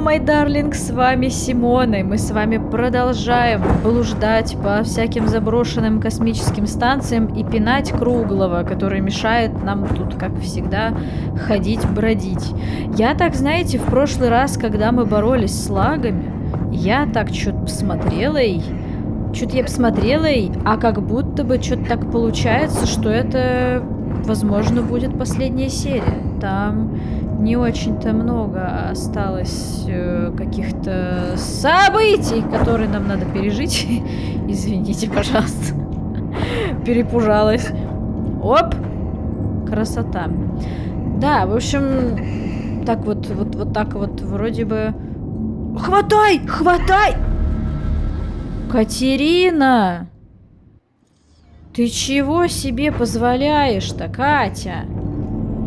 май дарлинг, с вами Симона, и мы с вами продолжаем блуждать по всяким заброшенным космическим станциям и пинать Круглого, который мешает нам тут, как всегда, ходить-бродить. Я так, знаете, в прошлый раз, когда мы боролись с лагами, я так что-то посмотрела а как будто бы что-то так получается, что это, возможно, будет последняя серия. Там не очень-то много осталось каких-то событий, которые нам надо пережить. Извините, пожалуйста. Перепужалась. Оп! Красота. Да, в общем, так вот так вот вроде бы... Хватай! Хватай! Катерина! Ты чего себе позволяешь-то, Катя?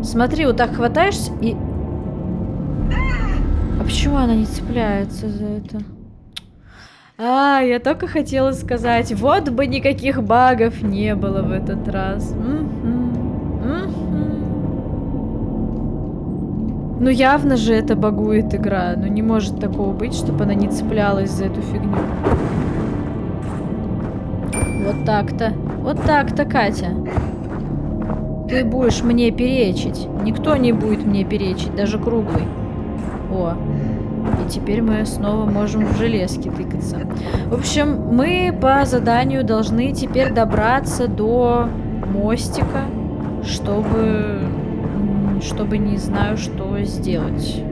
Смотри, вот так хватаешься и... А почему она не цепляется за это? Я только хотела сказать, вот бы никаких багов не было в этот раз. Ну явно же это багует игра. Ну не может такого быть, чтобы она не цеплялась за эту фигню. Вот так-то. Вот так-то, Катя. Ты будешь мне перечить. Никто не будет мне перечить, даже Круглый. О, и теперь мы снова можем в железке тыкаться. В общем, мы по заданию должны теперь добраться до мостика, чтобы не знаю, что сделать.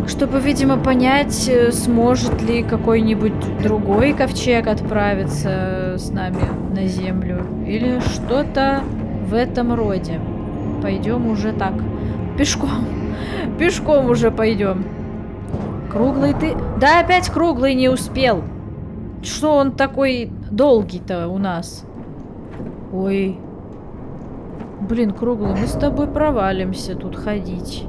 Чтобы, видимо, понять, сможет ли какой-нибудь другой ковчег отправиться с нами на Землю. Или что-то в этом роде. Пойдем уже так. Пешком. Пешком уже пойдем. Круглый ты... Да опять Круглый не успел. Что он такой долгий-то у нас? Ой. Блин, Круглый, мы с тобой провалимся тут ходить.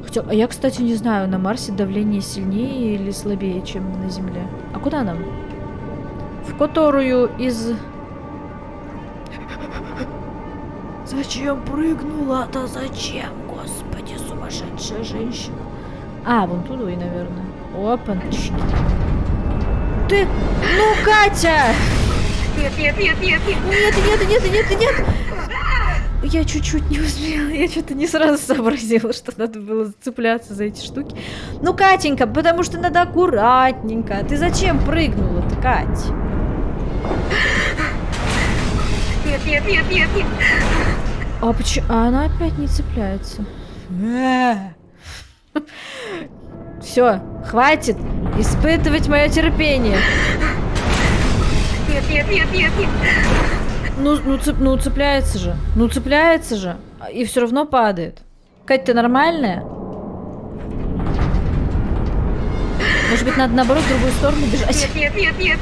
Хотя, я, кстати, не знаю, на Марсе давление сильнее или слабее, чем на Земле. А куда нам? В которую из... Зачем прыгнула-то? Зачем? Господи, сумасшедшая женщина. Вон туда и, наверное. Опанчики. Ты... Ну, Катя! Нет. Я чуть-чуть не успела. Я что-то не сразу сообразила, что надо было зацепляться за эти штуки. Ну, Катенька, потому что надо аккуратненько. Ты зачем прыгнула-то, Кать? Нет. А почему? Она опять не цепляется. Все, хватит испытывать мое терпение. Нет. Ну цепляется же. Ну цепляется же. И все равно падает. Кать, ты нормальная? Может быть, надо наоборот в другую сторону бежать? Нет.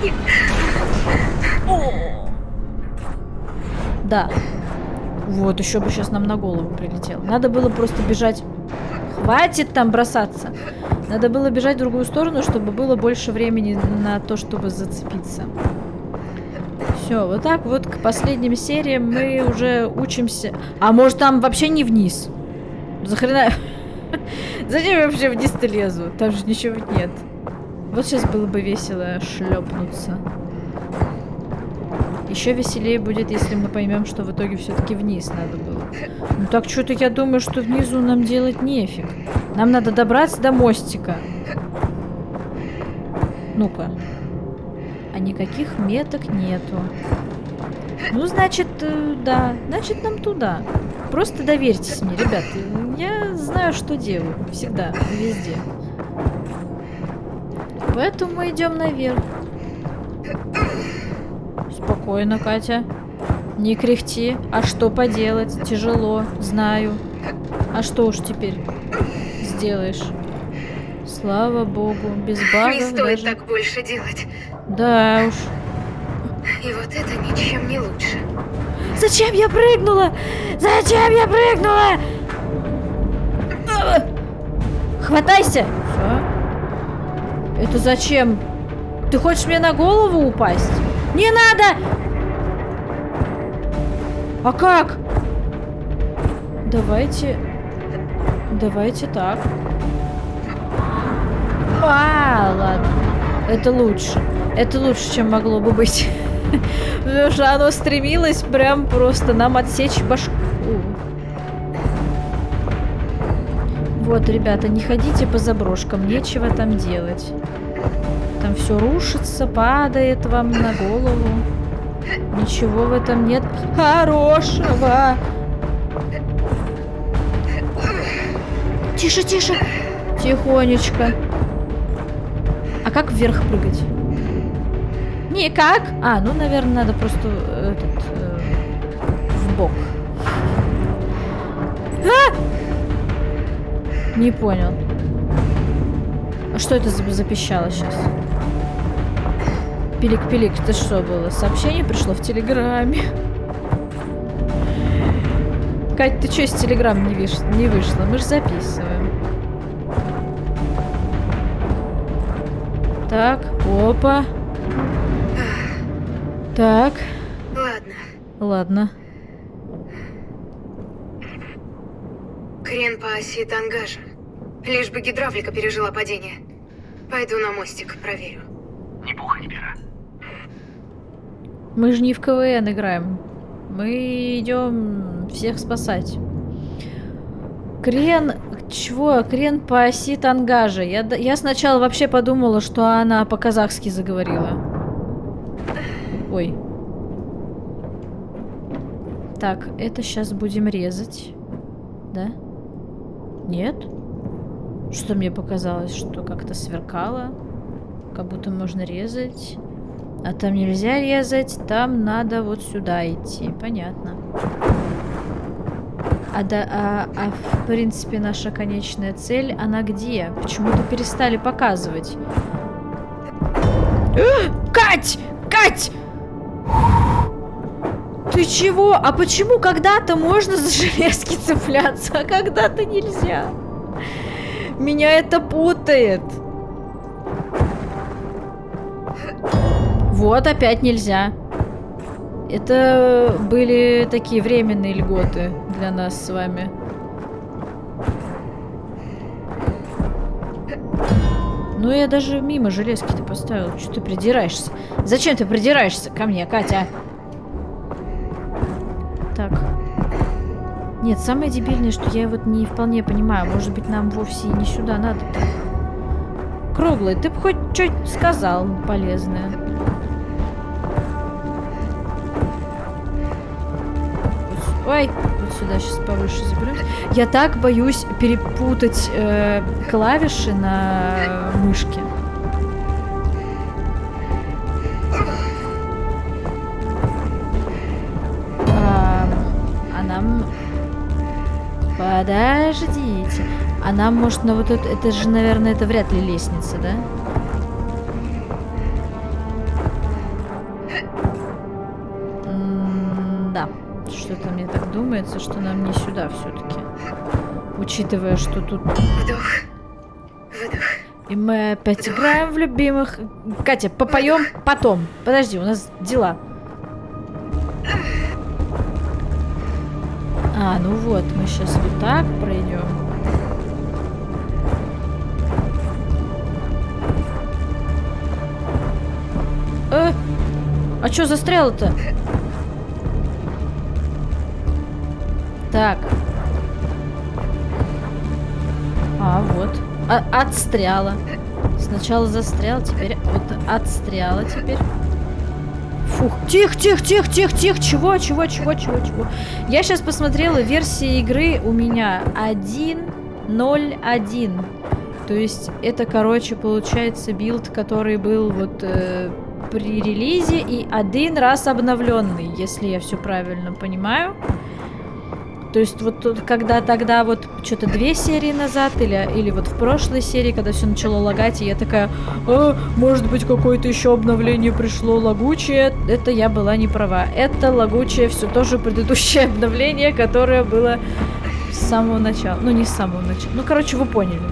Да. Вот, еще бы сейчас нам на голову прилетело. Надо было просто бежать. Хватит там бросаться. Надо было бежать в другую сторону, чтобы было больше времени на то, чтобы зацепиться. Все, вот так вот к последним сериям мы уже учимся. А может там вообще не вниз? Захрена... Зачем я вообще вниз-то лезу? Там же ничего нет. Вот сейчас было бы весело шлепнуться. Еще веселее будет, если мы поймем, что в итоге все-таки вниз надо было. Ну так что-то я думаю, что внизу нам делать нефиг. Нам надо добраться до мостика. Ну-ка. А никаких меток нету. Ну, значит, да. Значит, нам туда. Просто доверьтесь мне, ребят. Я знаю, что делаю. Всегда, везде. Поэтому мы идем наверх. Спокойно, Катя. Не кряхти. А что поделать? Тяжело, знаю. А что уж теперь сделаешь? Слава богу, без багов. Не стоит так больше делать. Да уж. И вот это ничем не лучше. Зачем я прыгнула? Зачем я прыгнула? Хватайся! Что? Это зачем? Ты хочешь мне на голову упасть? Не надо! А как? Давайте... Давайте так. А, ладно. Это лучше. Это лучше, чем могло бы быть. Потому что оно стремилось прям просто нам отсечь башку. Вот, ребята, не ходите по заброшкам, нечего там делать. Там все рушится, падает вам на голову. Ничего в этом нет хорошего. Тише, тише. Тихонечко. А как вверх прыгать? Никак. А, ну, наверное, надо просто в бок. А! Не понял. А что это запищало сейчас? Пилик-пилик, это что было? Сообщение пришло в Телеграме. Кать, ты что из Телеграма не вышла? Мы же записываем. Так, опа. Так. Ладно. Ладно. Крен по оси тангажа. Лишь бы гидравлика пережила падение. Пойду на мостик, проверю. Ни пуха, ни пера. Мы же не в КВН играем. Мы идем всех спасать. Крен... Чего? Крен по оси тангажа. Я сначала вообще подумала, что она по-казахски заговорила. Ой. Так, это сейчас будем резать. Да? Нет? Что мне показалось, что как-то сверкало. Как будто можно резать. А там нельзя резать, там надо вот сюда идти. Понятно. А в принципе наша конечная цель, она где? Почему-то перестали показывать. Кать! Кать! Ты чего? А почему когда-то можно за железки цепляться, а когда-то нельзя? Меня это путает. Вот, опять нельзя. Это были такие временные льготы для нас с вами. Ну, я даже мимо железки-то поставила. Что ты придираешься? Зачем ты придираешься ко мне, Катя? Так. Нет, самое дебильное, что я вот не вполне понимаю. Может быть, нам вовсе и не сюда надо-то. Круглый, ты бы хоть что-нибудь сказал полезное. Ой, вот сюда сейчас повыше заберем. Я так боюсь перепутать клавиши на мышке. А нам... Подождите. А нам, может, на вот это же, наверное, это вряд ли лестница, да? Да. Что-то мне так думается, что нам не сюда все-таки. Учитывая, что тут... Вдох. Выдох. И мы опять играем в любимых... Катя, попоем потом. Подожди, у нас дела. А, ну вот, мы сейчас вот так пройдем. А чё застряло-то? Так. А, вот. Отстряла. Сначала застрял, теперь вот отстряла теперь. Фух. Тихо, тихо, тихо, тихо, тихо. Чего? Я сейчас посмотрела, версия игры у меня 1.0.1. То есть это, короче, получается билд, который был вот при релизе и один раз обновленный, если я все правильно понимаю. То есть вот тут, когда тогда вот что-то 2 серии назад или вот в прошлой серии, когда все начало лагать, и я такая, может быть, какое-то еще обновление пришло лагучее. Это я была не права. Это лагучее все тоже предыдущее обновление, которое было с самого начала. Ну, не с самого начала. Ну, короче, вы поняли.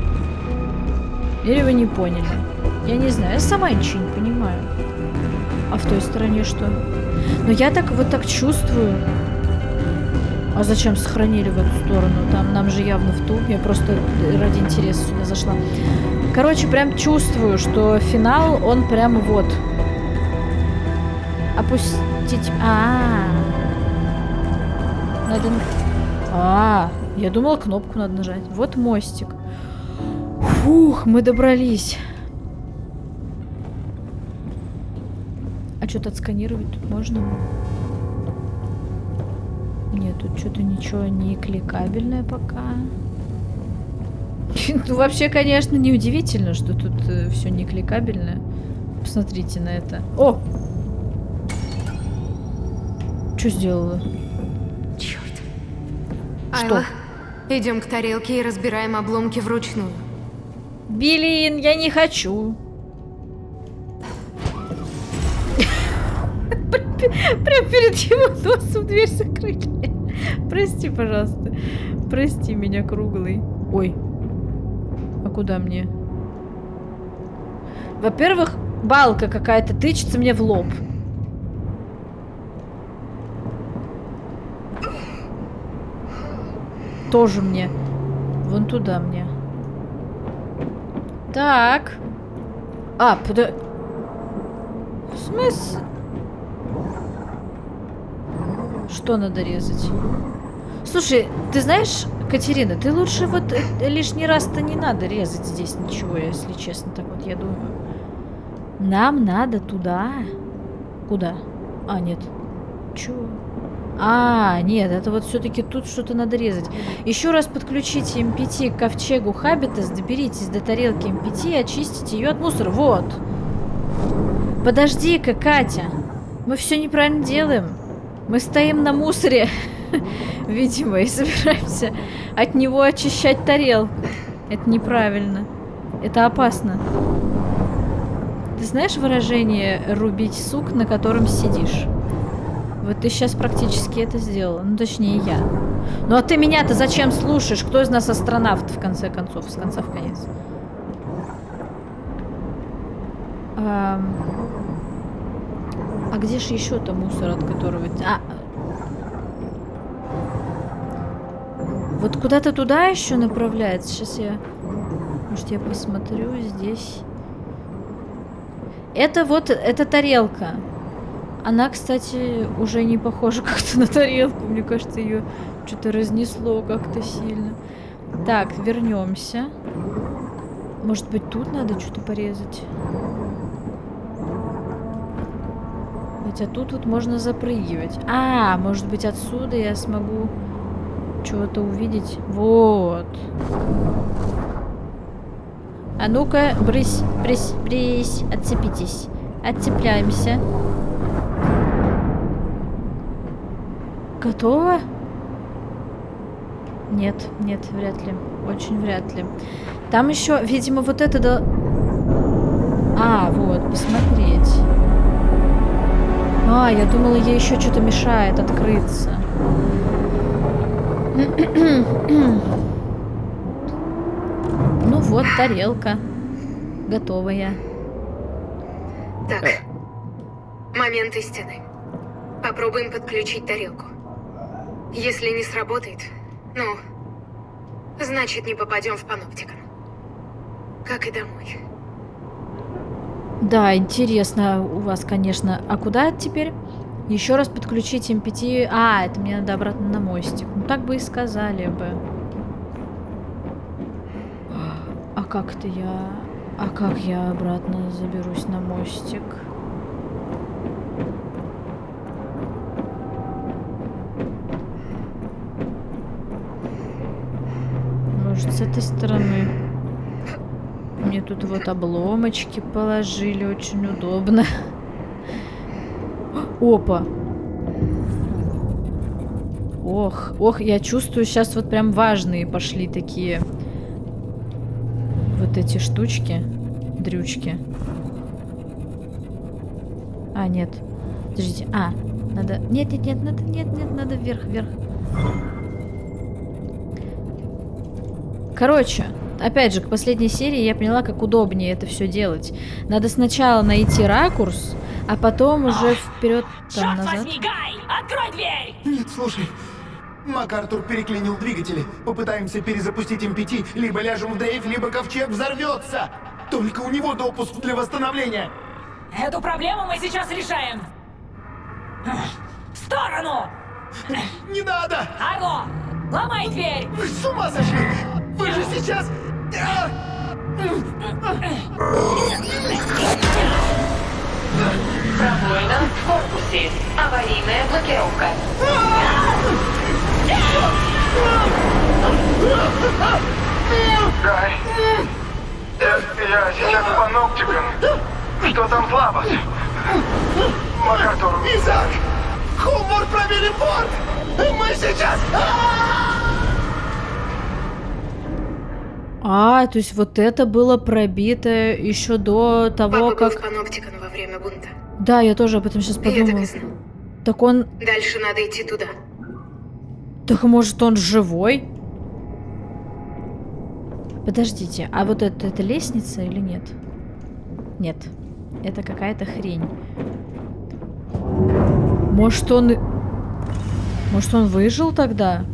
Или вы не поняли. Я не знаю, я сама ничего не понимаю. А в той стороне что? Но я так вот так чувствую. А зачем сохранили в эту сторону? Там нам же явно в ту. Я просто ради интереса сюда зашла. Короче, прям чувствую, что финал, он прям вот. Опустить... Надо... я думала, кнопку надо нажать. Вот мостик. Фух, мы добрались. А что-то отсканировать тут можно? Нет, тут что-то ничего не кликабельное пока. Ну, вообще, конечно, неудивительно, что тут все не кликабельное. Посмотрите на это. О! Что сделала? Черт. Что? Айла, идем к тарелке и разбираем обломки вручную. Блин, я не хочу. Прям перед его носом дверь закрыли. Прости, пожалуйста. Прости меня, круглый. Ой. А куда мне? Во-первых, балка какая-то тычется мне в лоб. Тоже мне. Вон туда мне. Так. В смысле? Что надо резать? Слушай, ты знаешь, Катерина, ты лучше вот лишний раз-то не надо резать здесь ничего, если честно, так вот я думаю. Нам надо туда. Куда? Нет. Чего? Нет, это вот все-таки тут что-то надо резать. Еще раз подключите МПТ к ковчегу Хабитас, доберитесь до тарелки МПТ и очистите ее от мусора. Вот. Подожди-ка, Катя. Мы все неправильно делаем. Мы стоим на мусоре, видимо, и собираемся от него очищать тарелку. Это неправильно. Это опасно. Ты знаешь выражение «рубить сук, на котором сидишь»? Вот ты сейчас практически это сделала. Ну, точнее, я. Ну, а ты меня-то зачем слушаешь? Кто из нас астронавт, в конце концов? С конца в конец. А где же еще-то мусор, от которого... Вот куда-то туда еще направляется. Сейчас я... Может, я посмотрю здесь. Это вот, это тарелка. Она, кстати, уже не похожа как-то на тарелку. Мне кажется, ее что-то разнесло как-то сильно. Так, вернемся. Может быть, тут надо что-то порезать? Хотя тут вот можно запрыгивать. Может быть, отсюда я смогу чего-то увидеть. Вот. А ну-ка, брысь, отцепитесь. Отцепляемся. Готово? Нет, вряд ли. Очень вряд ли. Там еще, видимо, вот это... вот, посмотреть. Я думала, ей еще что-то мешает открыться. Ну вот, тарелка. Готовая. Так. Момент истины. Попробуем подключить тарелку. Если не сработает, значит, не попадем в паноптикон. Как и домой. Да, интересно у вас, конечно. А куда теперь? Еще раз подключить МПТ. Это мне надо обратно на мостик. Ну, так бы и сказали бы. Как я обратно заберусь на мостик? Может, с этой стороны? Мне тут вот обломочки положили, очень удобно. Опа! Ох, я чувствую, сейчас вот прям важные пошли такие вот эти штучки, дрючки. Нет. Подождите. Надо... Нет, надо вверх. Короче, опять же, к последней серии я поняла, как удобнее это все делать. Надо сначала найти ракурс, а потом уже вперед, там, назад. Возьми, Гай! Открой дверь! Нет, слушай. МакАртур переклинил двигатели. Попытаемся перезапустить М5, либо ляжем в дрейф, либо ковчег взорвется. Только у него допуск для восстановления. Эту проблему мы сейчас решаем. В сторону! Не надо! Алло! Ломай дверь! Вы с ума сошли? Вы же сейчас... Пробоина в корпусе. Аварийная блокировка. Гай, я сейчас с паноптиком. Что там Флабос? МакАртур. Изак! Хумор пробили борт! Мы сейчас... То есть вот это было пробито еще до того, Папа был как... с паноптиком во время бунта. Да, я тоже об этом сейчас Я так подумала. и знал. Так он... Дальше надо идти туда. Так может он живой? Подождите, а вот это лестница или нет? Нет. Это какая-то хрень. Может он выжил тогда?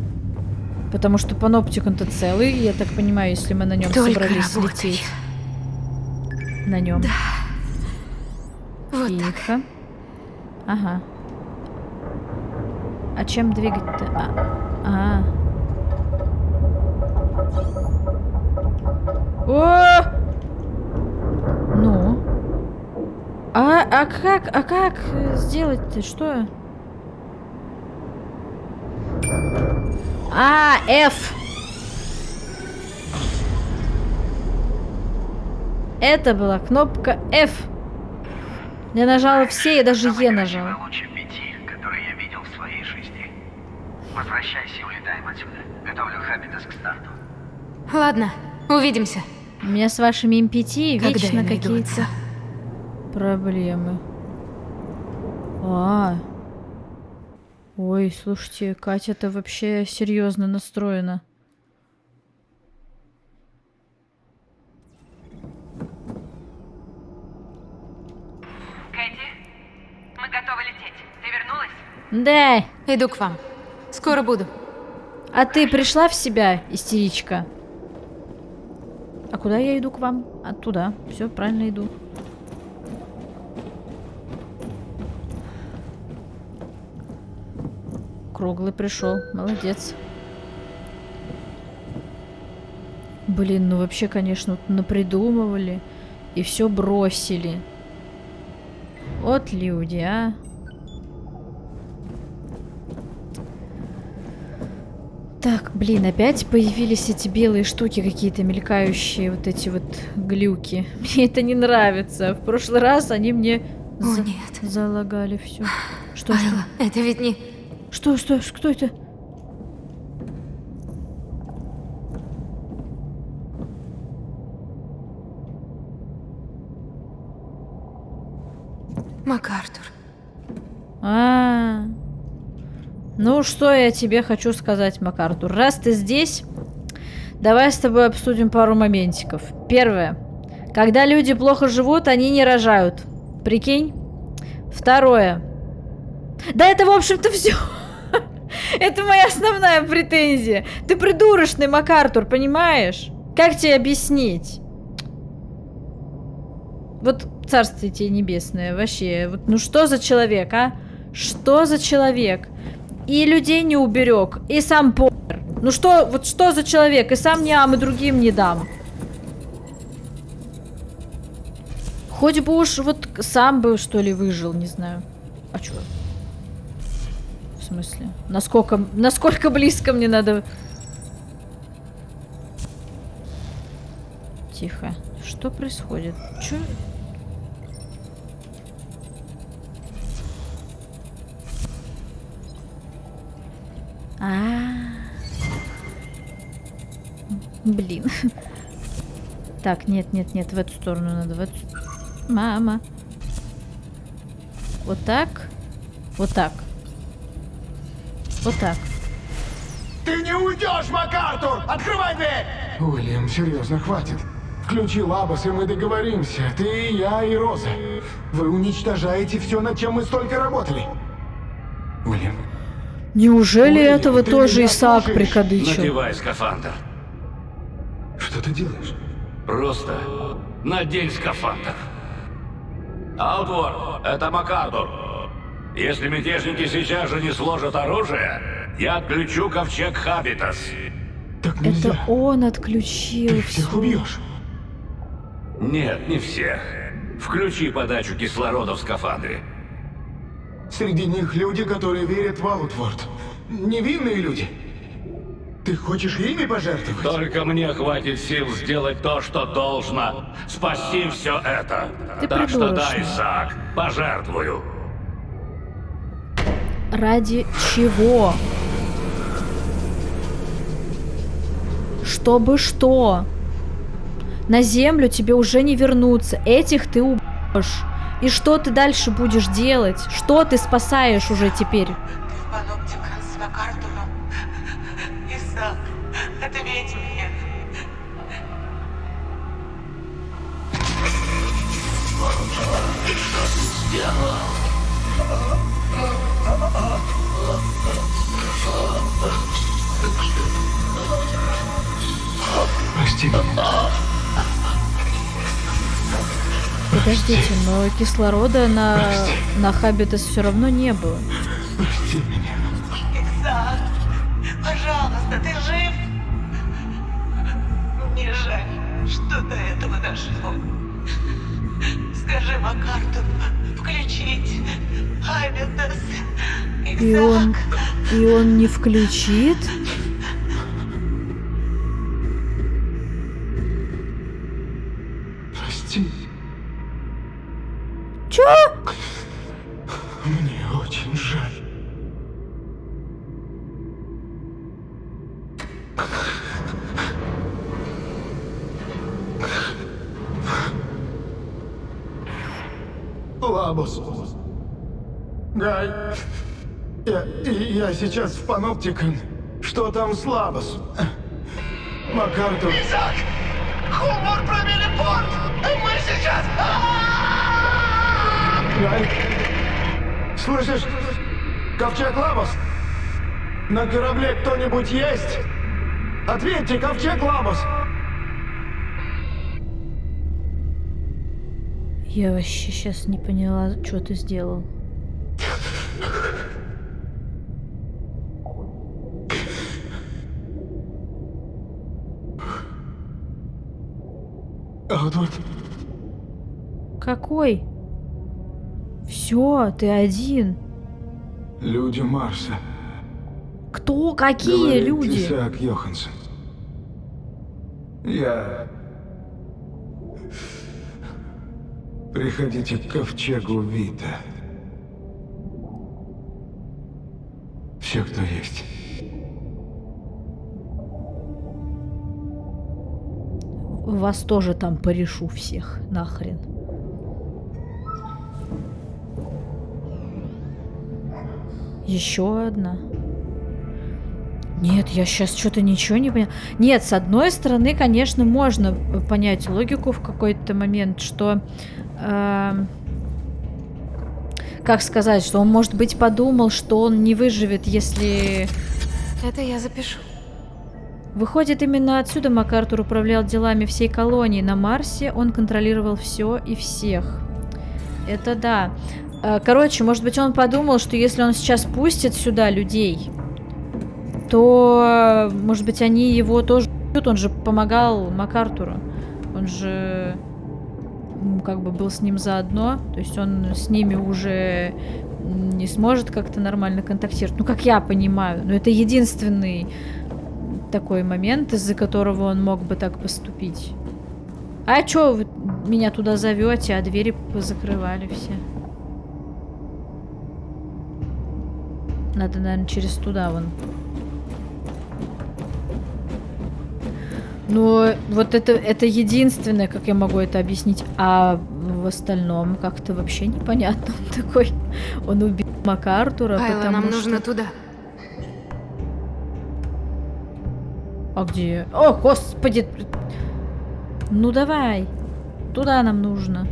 Потому что паноптик он-то целый, я так понимаю, если мы на нем собрались лететь. На нем. Да. Вот так. Тихо. Ага. А чем двигать-то? О! Ну? А как сделать-то? Что? F. Это была кнопка F. Я нажала все, я даже Е нажала. Лучше 5, которые я видел в своей жизни. Возвращайся и улетаем отсюда. Готовлю Хабитас к старту. Ладно, увидимся. У меня с вашими М5 Когда вечно я найду какие-то отца? проблемы. Ой, слушайте, Катя-то вообще серьезно настроена. Кэти, мы готовы лететь. Ты вернулась? Да. Иду к вам. Скоро буду. А ты пришла в себя, истеричка? А куда я иду к вам? Оттуда. Все, правильно иду. Круглый пришел. Молодец. Блин, ну вообще, конечно, вот напридумывали и все бросили. Вот люди, а. Так, блин, опять появились эти белые штуки какие-то мелькающие, вот эти вот глюки. Мне это не нравится. В прошлый раз они мне нет. залагали все. Что? Айла, это ведь не... Что? Кто это? МакАртур. Ну, что я тебе хочу сказать, МакАртур. Раз ты здесь, давай с тобой обсудим пару моментиков. Первое. Когда люди плохо живут, они не рожают. Прикинь? Второе. Да это, в общем-то, все. Это моя основная претензия. Ты придурочный, МакАртур, понимаешь? Как тебе объяснить? Вот царствие тебе небесное, вообще. Вот, ну что за человек, а? Что за человек? И людей не уберег, и сам помер. Ну что, вот что за человек? И сам не ам, и другим не дам. Хоть бы уж вот сам бы, что ли, выжил, не знаю. А чё? В смысле? Насколько близко мне надо... Тихо. Что происходит? Чё? Блин. Так, нет, в эту сторону надо. В эту... Мама. Вот так. Вот так. Вот так. Ты не уйдешь, МакАртур! Открывай дверь! Уильям, серьезно, хватит. Включи Лабос, и мы договоримся. Ты, я и Роза. Вы уничтожаете все, над чем мы столько работали. Уильям, Неужели Уэйли, этого ты тоже меня Исаак слушаешь? прикадычил? Надевай скафандр. Что ты делаешь? Просто надень скафандр. Аутворд, это МакАртур. Если мятежники сейчас же не сложат оружие, я отключу ковчег Хабитас. Так нельзя. Это он отключил Ты всех всё. убьешь. Нет, не всех. Включи подачу кислорода в скафандре. Среди них люди, которые верят в Аутворд. Невинные люди. Ты хочешь ими пожертвовать? Только мне хватит сил сделать то, что должно. Спасти все это. Ты Так что да, придурочный. Исаак, пожертвую. Ради чего? Чтобы что? На землю тебе уже не вернуться. Этих ты убьешь. И что ты дальше будешь делать? Что ты спасаешь уже теперь? Ты в паноптикон с МакАртуром. Исаак, ответь мне. Прости меня. Подождите, но кислорода на Хабитас все равно не было. Прости меня. Исаак, пожалуйста, ты жив? Мне жаль, что до этого дошло. Скажи МакАртуру включить Хабитас. И он не включит? Прости. Чё? Мне очень жаль. Лабус. Гай. Я сейчас в паноптикон. Что там с Лабус? МакАртур. Исаак! Хумор пробили порт! Мы сейчас... Гай. Слышишь? Ковчег Лабус? На корабле кто-нибудь есть? Ответьте, ковчег Лабус! Я вообще сейчас не поняла, что ты сделал. Аутворд. Какой? Все, ты один. Люди Марса. Кто? Какие Говорит люди? Исаак Йоханссон. Приходите к ковчегу Вита. Все, кто есть. Вас тоже там порешу всех, нахрен. Еще одна. Нет, я сейчас что-то ничего не поняла. Нет, с одной стороны, конечно, можно понять логику в какой-то момент, что... как сказать, что он, может быть, подумал, что он не выживет, если... Это я запишу. Выходит, именно отсюда МакАртур управлял делами всей колонии. На Марсе он контролировал все и всех. Это да. Короче, может быть, он подумал, что если он сейчас пустит сюда людей, то, может быть, они его тоже... Он же помогал МакАртуру. Он же как бы был с ним заодно. То есть он с ними уже не сможет как-то нормально контактировать. Ну, как я понимаю. Но это единственный такой момент, из-за которого он мог бы так поступить. А чё вы меня туда зовете, а двери позакрывали все? Надо, наверное, через туда вон. Но вот это единственное, как я могу это объяснить. А в остальном как-то вообще непонятно. Он такой, он убил МакАртура, Айла, потому нам что... нужно туда. А где? О, господи! Ну давай. Туда нам нужно.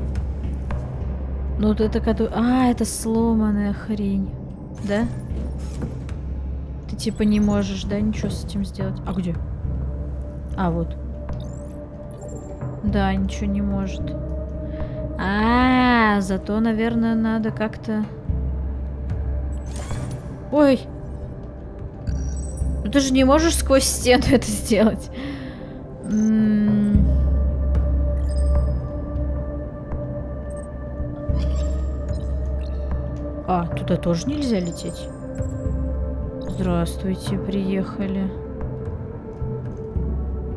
Ну вот это который... А, это сломанная хрень. Да? Ты типа не можешь, да, ничего с этим сделать? А где? А, вот. Да, ничего не может. Зато, наверное, надо как-то... Ой! Ну ты же не можешь сквозь стену это сделать. Туда тоже нельзя лететь? Здравствуйте, приехали.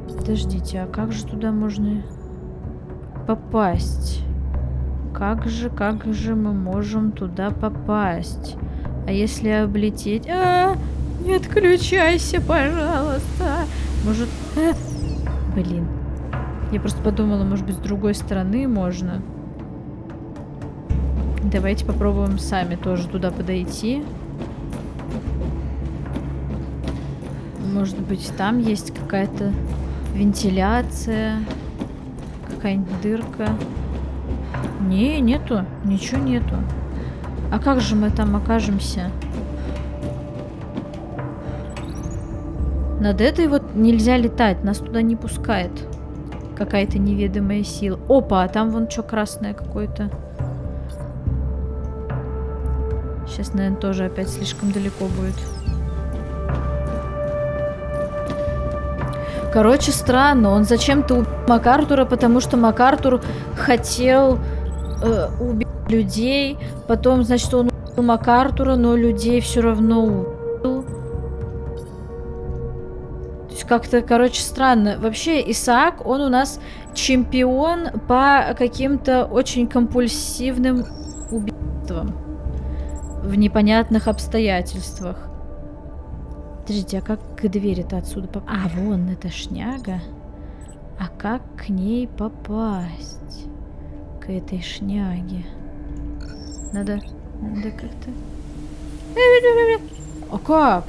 Подождите, а как же туда можно попасть? Как же мы можем туда попасть? А если облететь? Не отключайся, пожалуйста. Может... Блин. Я просто подумала, может быть, с другой стороны можно. Давайте попробуем сами тоже туда подойти. Может быть, там есть какая-то вентиляция. Какая-нибудь дырка. Не, нету. Ничего нету. А как же мы там окажемся? Над этой вот нельзя летать. Нас туда не пускает. Какая-то неведомая сила. Опа, а там вон что красное какое-то. Сейчас, наверное, тоже опять слишком далеко будет. Короче, странно. Он зачем-то убил МакАртура, потому что МакАртур хотел убить людей. Потом, значит, он убил МакАртура, но людей все равно убил. То есть как-то, короче, странно. Вообще, Исаак, он у нас чемпион по каким-то очень компульсивным убийствам. В непонятных обстоятельствах. Подождите, а как к двери-то отсюда попасть? Вон эта шняга. А как к ней попасть? К этой шняге. Надо как-то... А как?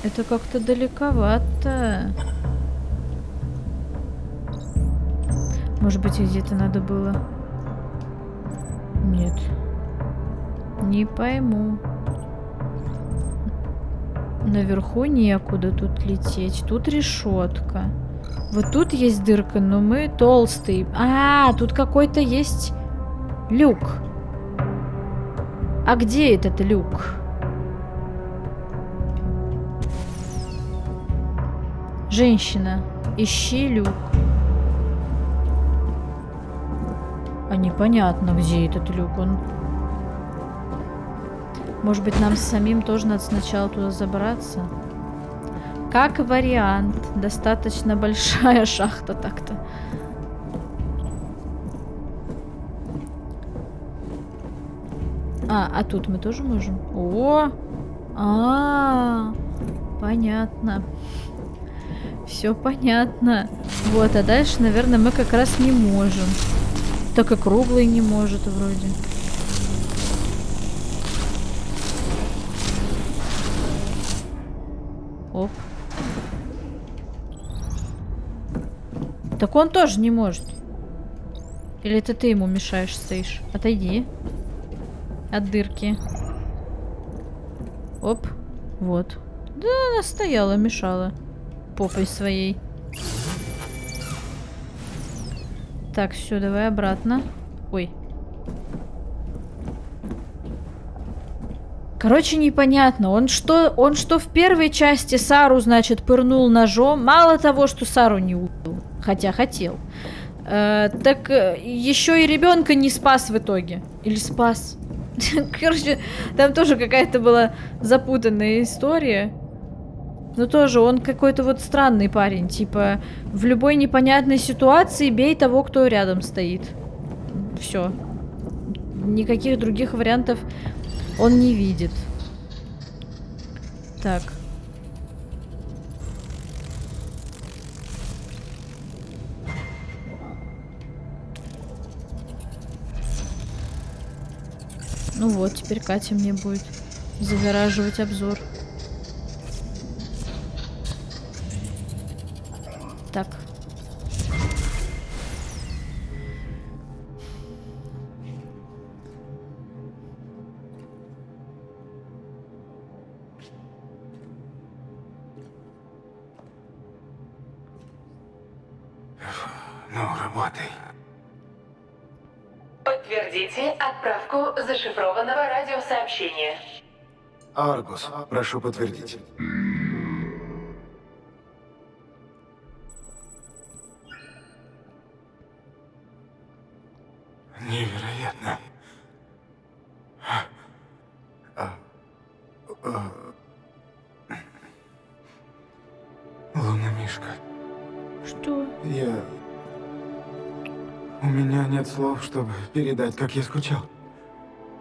Это как-то далековато. Может быть, где-то надо было... Нет. Не пойму. Наверху некуда тут лететь. Тут решетка. Вот тут есть дырка, но мы толстые. Тут какой-то есть люк. А где этот люк? Женщина, ищи люк. Непонятно, где этот люк. Он... Может быть, нам самим тоже надо сначала туда забраться? Как вариант. Достаточно большая шахта так-то. А тут мы тоже можем? Понятно. Все понятно. Вот, а дальше, наверное, мы как раз не можем. Так и круглый не может вроде. Оп. Так он тоже не может. Или это ты ему мешаешь, стоишь? Отойди. От дырки. Оп. Вот. Да, она стояла, мешала. Попой своей. Так, все, давай обратно. Ой. Короче, непонятно. Он что в первой части Сару, значит, пырнул ножом. Мало того, что Сару не убил. Хотя хотел. Так еще и ребенка не спас в итоге. Или спас. Короче, там тоже какая-то была запутанная история. Но тоже он какой-то вот странный парень. Типа, в любой непонятной ситуации бей того, кто рядом стоит. Все. Никаких других вариантов он не видит. Так. Ну вот, теперь Катя мне будет загораживать обзор. Так. Ну, работай. Подтвердите отправку зашифрованного радиосообщения. Аргус, прошу подтвердить. Невероятно. Луномишка. Что? У меня нет слов, чтобы передать, как я скучал.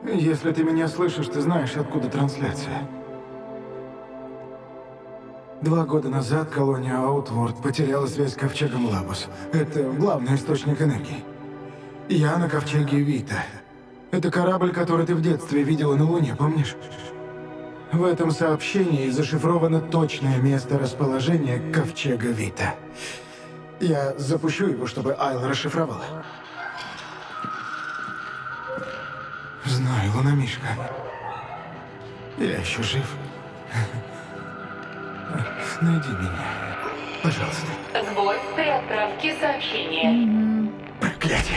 Если ты меня слышишь, ты знаешь, откуда трансляция. 2 года назад колония Аутворд потеряла связь с ковчегом Лабус. Это главный источник энергии. Я на ковчеге Вита. Это корабль, который ты в детстве видела на Луне, помнишь? В этом сообщении зашифровано точное место расположения ковчега Вита. Я запущу его, чтобы Айл расшифровала. Знаю, Луномишка. Я еще жив. Найди меня. Пожалуйста. Сбой при отправке сообщения. Проклятие.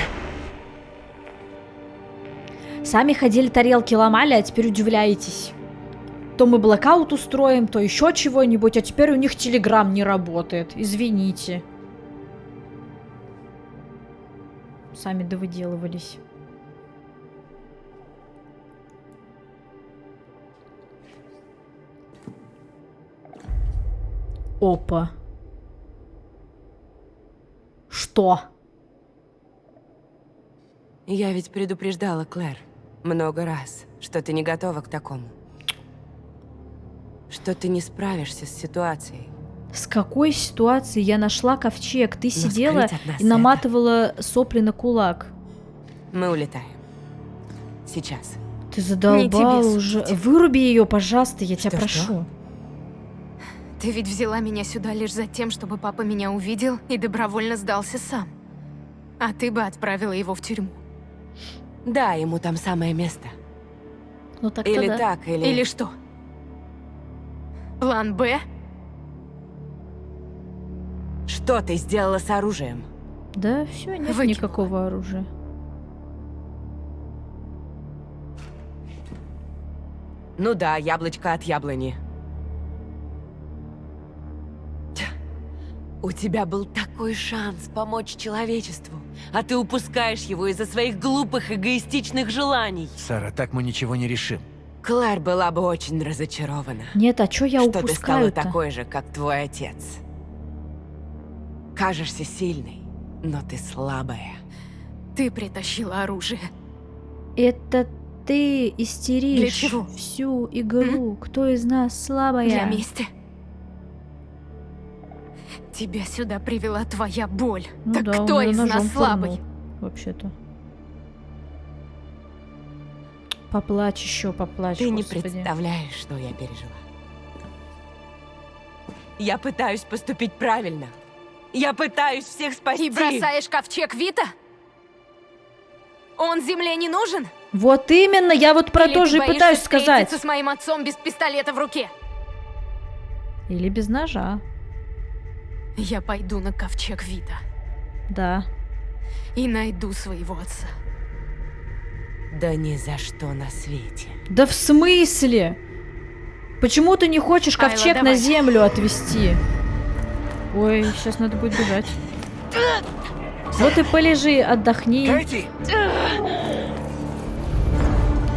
Сами ходили, тарелки ломали, а теперь удивляетесь. То мы блокаут устроим, то еще чего-нибудь, а теперь у них телеграм не работает. Извините. Сами довыделывались. Опа. Что? Я ведь предупреждала, Клэр, много раз, что ты не готова к такому. Что ты не справишься с ситуацией. С какой ситуации я нашла ковчег? Ты сидела скрыть от нас и наматывала сопли на кулак. Мы улетаем. Сейчас. Ты задолбала Не тебе уже. судить. Выруби ее, пожалуйста, я тебя Что, прошу. что? Ты ведь взяла меня сюда лишь за тем, чтобы папа меня увидел и добровольно сдался сам. А ты бы отправила его в тюрьму. Да, ему там самое место. Ну так-то Или да. так, или... Или что? План Б? Что ты сделала с оружием? Да, все, нет Выкинула. никакого оружия. Ну да, яблочко от яблони. Тьф, у тебя был такой шанс помочь человечеству, а ты упускаешь его из-за своих глупых, эгоистичных желаний. Сара, так мы ничего не решим. Клэр была бы очень разочарована. Нет, а чё я что ты стала упускаю-то? такой же, как твой отец. Кажешься сильной, но ты слабая. Ты притащила оружие. Это ты истеришь Для чего? всю игру. Кто из нас слабая? Для мести. Тебя сюда привела твоя боль. Ну так да, он кто её из ножом нас слабый? пырнул, вообще-то. Поплачь еще, поплачь, Ты не господи. представляешь, что я пережила. Я пытаюсь поступить правильно. Я пытаюсь всех спасти. И бросаешь ковчег Вита? Он земле не нужен? Вот именно, я вот про Или то ты же и боишься пытаюсь сказать. встретиться с моим отцом без пистолета в руке? Или без ножа. Я пойду на ковчег Вита Да. и найду своего отца. Да ни за что на свете. Да в смысле? Почему ты не хочешь Айла, ковчег на давай. землю отвезти? Ой, сейчас надо будет бежать. Вот и полежи, отдохни. Кэти!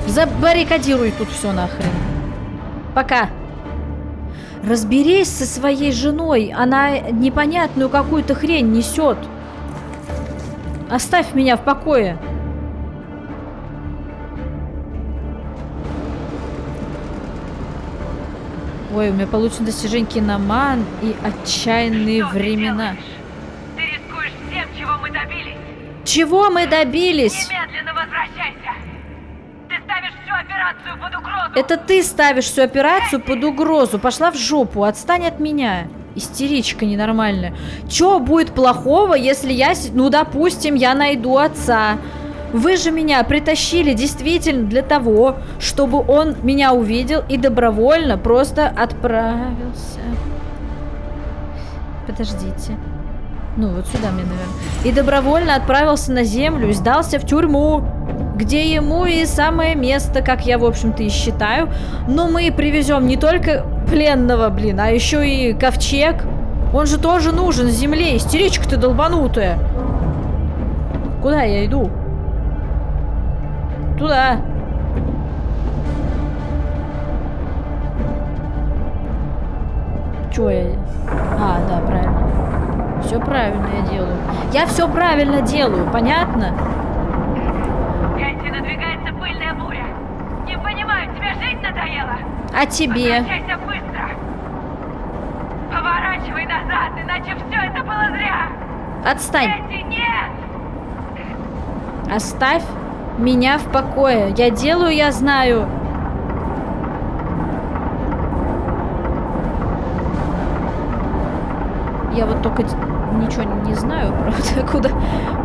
Забаррикадируй тут все нахрен. Пока. Разберись со своей женой. Она непонятную какую-то хрень несет. Оставь меня в покое. Ой, у меня получено достижение киноман и отчаянные времена. Ты рискуешь всем, чего мы добились. Чего мы добились? Немедленно возвращайся. Ты ставишь всю операцию под угрозу. Это ты ставишь всю операцию под угрозу. Пошла в жопу, отстань от меня. Истеричка ненормальная. Чё будет плохого, если я... Ну, допустим, я найду отца. Вы же меня притащили действительно для того, чтобы он меня увидел и добровольно просто отправился. Подождите. Ну, вот сюда мне, наверное. И добровольно отправился на землю и сдался в тюрьму, где ему и самое место, как я, в общем-то, и считаю. Но мы привезем не только пленного, блин, а еще и ковчег. Он же тоже нужен земле. Истеричка ты долбанутая. Куда я иду? Туда. Чё я? А, да, правильно. Все правильно я делаю. Я все правильно делаю, понятно? Кэти, надвигается пыльная буря. Не понимаю, тебе жизнь надоела? А тебе? Возвращайся быстро. Поворачивай назад, иначе все это было зря. Отстань. Кэти, нет! Оставь меня в покое. Я делаю, я знаю. Я вот только ничего не знаю, правда,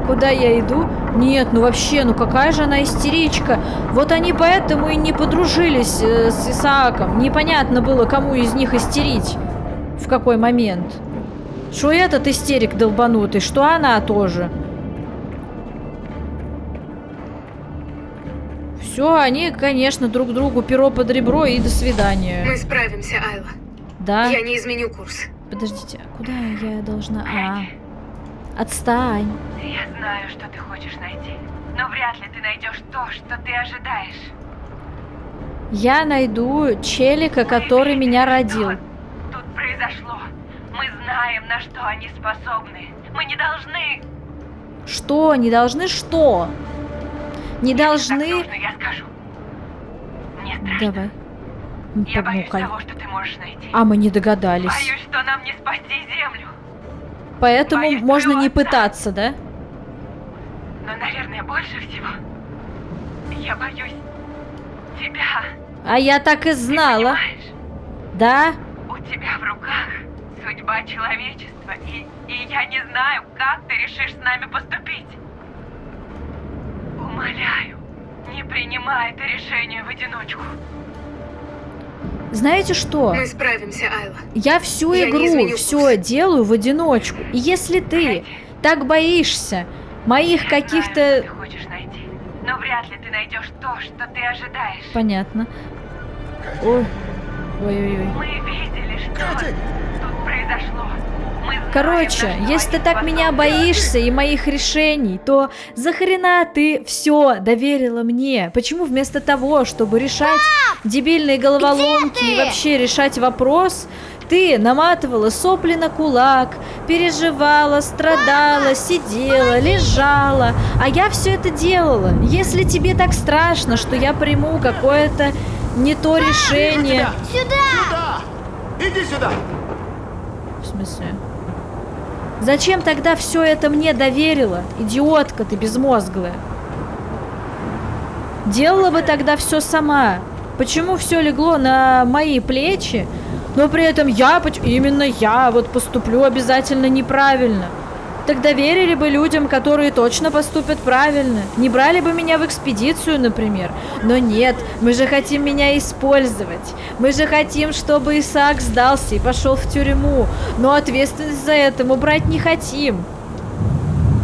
куда я иду. Нет, ну вообще, ну какая же она истеричка. Вот они поэтому и не подружились с Исааком. Непонятно было, кому из них истерить. В какой момент. Что этот истерик долбанутый, что она тоже. Все, они, конечно, друг другу перо под ребро и до свидания. Мы справимся, Айла. Да? Я не изменю курс. Подождите, а куда я должна... Отстань. Я знаю, что ты хочешь найти, но вряд ли ты найдешь то, что ты ожидаешь. Я найду челика, который меня родил. Тут произошло. Мы знаем, на что они способны. Мы не должны... Что? Не должны что? Не должны... Если так нужно, я скажу. Мне страшно. Давай. Я боюсь того, что ты можешь найти. А мы не догадались. Боюсь, что нам не спасти Землю. Поэтому Боюсь можно не твоего отца. пытаться, да? Но, наверное, больше всего я боюсь тебя. А я так и знала. Ты понимаешь? Да? У тебя в руках судьба человечества, и я не знаю, как ты решишь с нами поступить. Умоляю, не принимай это решение в одиночку. Знаете что? Мы справимся, Айла. Я всю Я не игру изменю все делаю в одиночку. И если ты так боишься моих каких-то... Знаю, что ты хочешь найти, но вряд ли ты найдешь то, что ты ожидаешь. Понятно. Ой. Ой-ой-ой. Мы видели, что тут произошло. Мы знаем, Короче, на что если ты они так меня способны. боишься и моих решений, то захрена ты все доверила мне? Почему вместо того, чтобы решать дебильные головоломки и вообще решать вопрос, ты наматывала сопли на кулак, переживала, страдала, сидела, лежала, а я все это делала. Если тебе так страшно, что я приму какое-то не то решение... Сюда! Иди сюда! В смысле? Зачем тогда все это мне доверила? Идиотка ты безмозглая. Делала бы тогда все сама. Почему все легло на мои плечи, но при этом именно я вот поступлю обязательно неправильно? Так доверили бы людям, которые точно поступят правильно. Не брали бы меня в экспедицию, например. Но нет, мы же хотим меня использовать. Мы же хотим, чтобы Исаак сдался и пошел в тюрьму. Но ответственность за это мы брать не хотим.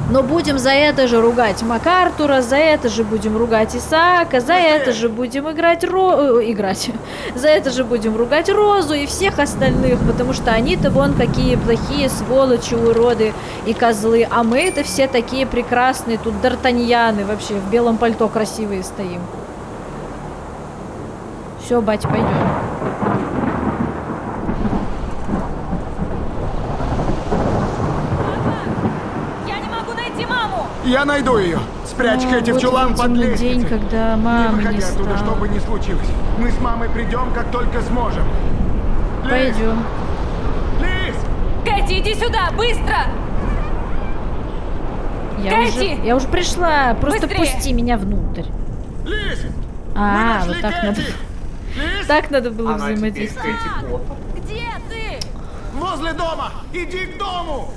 Но будем за это же ругать МакАртура, за это же будем ругать Исаака, за это же будем за это же будем ругать Розу и всех остальных, потому что они-то вон какие плохие сволочи, уроды и козлы, а мы-то все такие прекрасные, тут д'Артаньяны вообще в белом пальто красивые стоим. Все, бать, пойдем. Я найду ее. Спрячь Кэти в чулан под лестницей. День, когда мамы не выходи оттуда, что бы ни случилось. Мы с мамой придем, как только сможем. Пойдем. Лиз! Кэти, иди сюда, быстро! Я уже пришла. Просто Быстрее! пусти меня внутрь. Лиз! Вот так надо. Так надо было взаимодействовать. Где ты? Возле дома! Иди к дому!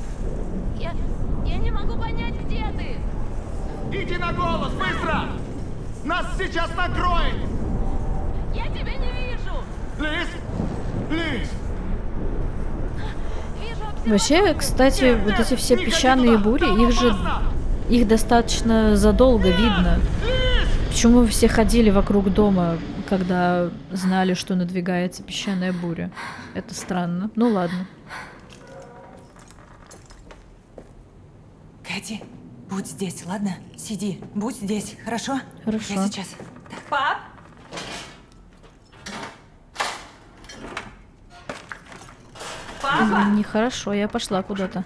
Я не могу понять, где ты. Иди на голос, быстро! Нас сейчас накроет! Я тебя не вижу. Лиз! Лиз! Вижу Вообще, кстати, вот эти все песчаные бури, их достаточно задолго видно. Почему все ходили вокруг дома, когда знали, что надвигается песчаная буря? Это странно. Ну ладно. Кэти, будь здесь, ладно? Сиди, будь здесь, хорошо? Хорошо. Я сейчас. Пап? Папа? Нехорошо, я пошла куда-то.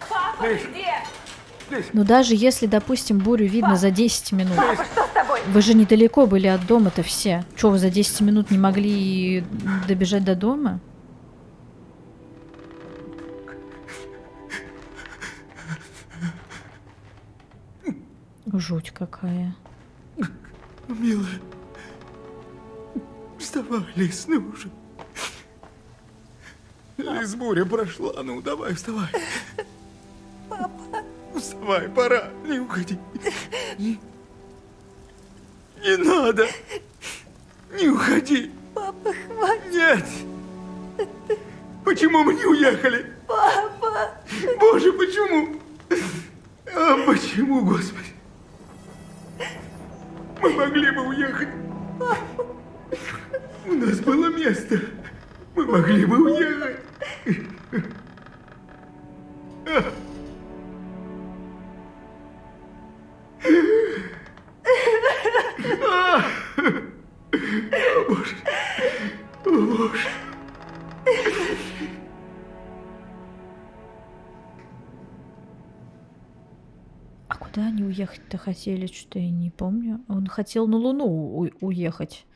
Папа, ты где? Но даже если, допустим, бурю видно за 10 минут. Папа, что с тобой? Вы же недалеко были от дома-то все. Чё, вы за 10 минут не могли добежать до дома? Жуть какая. Милая. Вставай, Лиз, ну уже. Лиз, буря прошла, ну давай, вставай. Папа. Вставай, пора, не уходи. Не надо. Не уходи. Папа, хватит. Нет. Почему мы не уехали? Папа. Боже, почему? А почему, Господи? Мы могли бы уехать. У нас было место. Мы могли бы уехать. О, Боже. О, Боже. А куда они уехать-то хотели? Что-то я не помню. Он хотел на Луну уехать.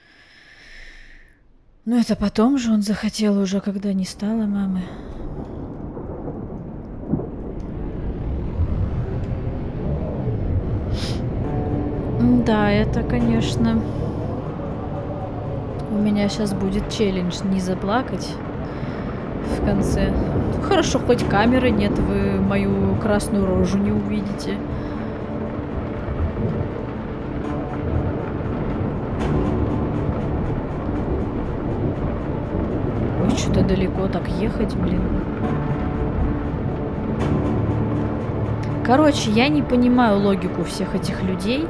Но это потом же он захотел уже, когда не стало мамы. Да, это, конечно... У меня сейчас будет челлендж не заплакать в конце. Хорошо, хоть камеры нет, вы мою красную рожу не увидите. Ой, что-то далеко так ехать, блин. Короче, я не понимаю логику всех этих людей.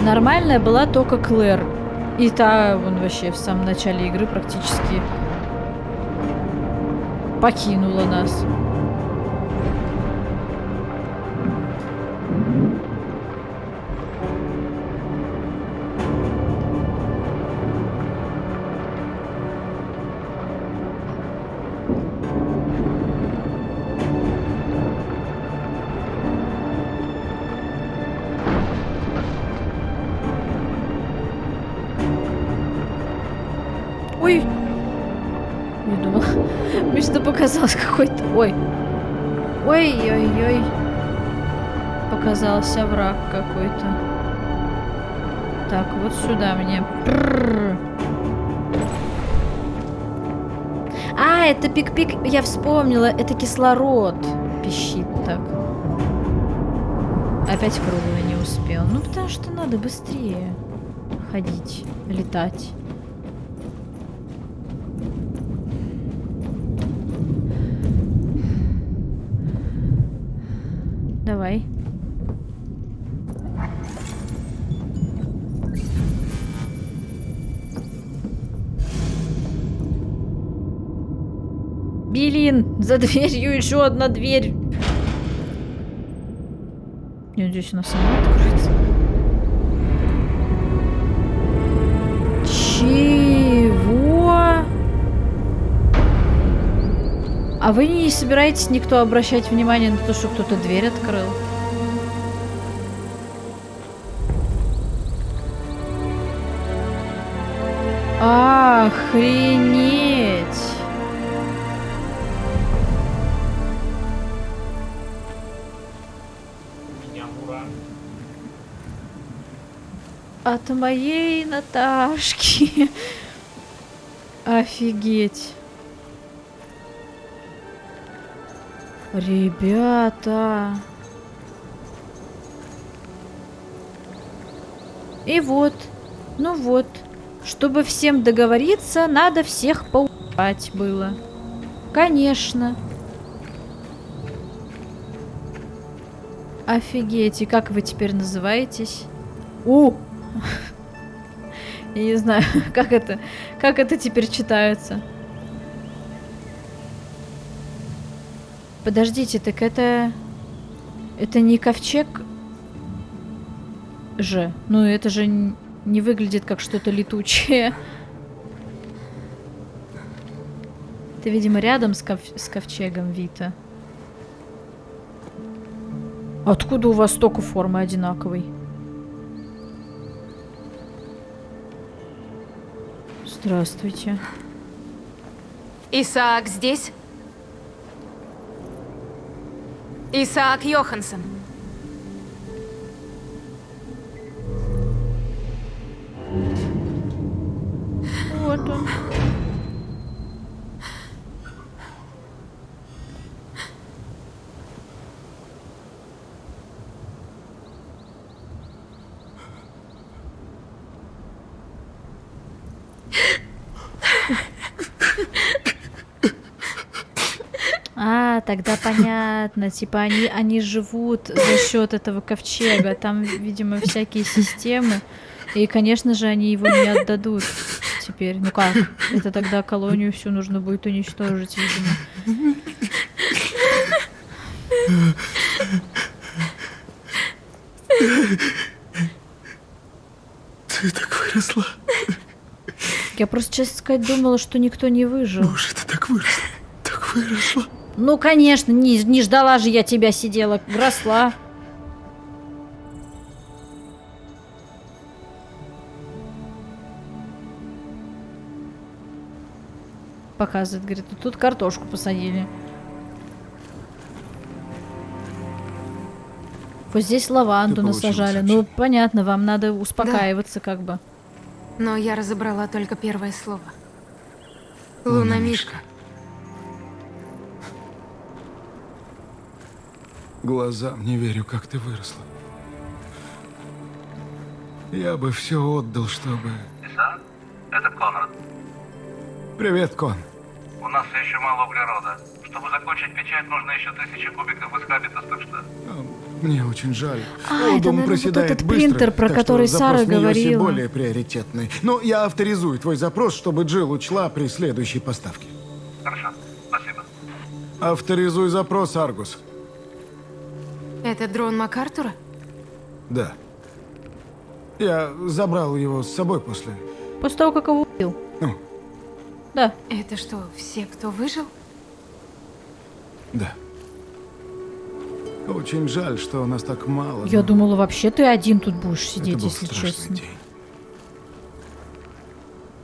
Нормальная была только Клэр. И та, он вообще в самом начале игры практически покинула нас. Ой! Не думала. Мне что-то показалось какой-то... Ой! Ой-ой-ой! Показался враг какой-то. Так, вот сюда мне. А, это пик-пик. Я вспомнила. Это кислород. Пищит так. Опять круглый не успел. Ну, потому что надо быстрее ходить, летать. Давай. Блин, за дверью еще одна дверь. Я надеюсь, она сама откроется. Чего? А вы не собираетесь никто обращать внимание на то, что кто-то дверь открыл? Охренеть! От моей Наташки. Офигеть. Ребята. И вот. Ну вот. Чтобы всем договориться, надо всех поубивать было. Конечно. Офигеть, и как вы теперь называетесь? Я не знаю, как это теперь читается. Подождите, так это не ковчег же? Ну, это же не выглядит как что-то летучее. Это, видимо, рядом с ковчегом Вита. Откуда у вас столько формы одинаковой? Здравствуйте. Исаак здесь? Исаак Йоханссон. Вот он. А, тогда понятно. Типа они живут за счет этого ковчега. Там, видимо, всякие системы. И, конечно же, они его не отдадут теперь. Ну как? Это тогда колонию всю нужно будет уничтожить, видимо. Ты так выросла. Я просто, честно сказать, думала, что никто не выжил. Боже, ты так выросла. Так выросла. Ну, конечно, не ждала же я тебя, сидела, росла. Показывает, говорит, тут картошку посадили. Вот здесь лаванду насажали. Ну, понятно, вам надо успокаиваться, как бы. Но я разобрала только первое слово. Лунамишка. Глазам не верю, как ты выросла. Я бы все отдал, чтобы... Исаак, это Конрад. Привет, Кон. У нас все еще мало углерода. Чтобы закончить печать, нужно еще 1000 кубиков из хабитас, так что... Мне очень жаль. А, это, Дом наверное, вот проседает этот быстро, принтер, про так который что Сара запрос Миоси говорила. более приоритетный. Но я авторизую твой запрос, чтобы Джилл учла при следующей поставке. Хорошо, спасибо. Авторизуй запрос, Аргус. Это дрон МакАртура? Да. Я забрал его с собой после... После того, как его убил. Ну. Да. Это что, все, кто выжил? Да. Очень жаль, что у нас так мало. Я думала, вообще ты один тут будешь Это сидеть, был если страшный честно. день.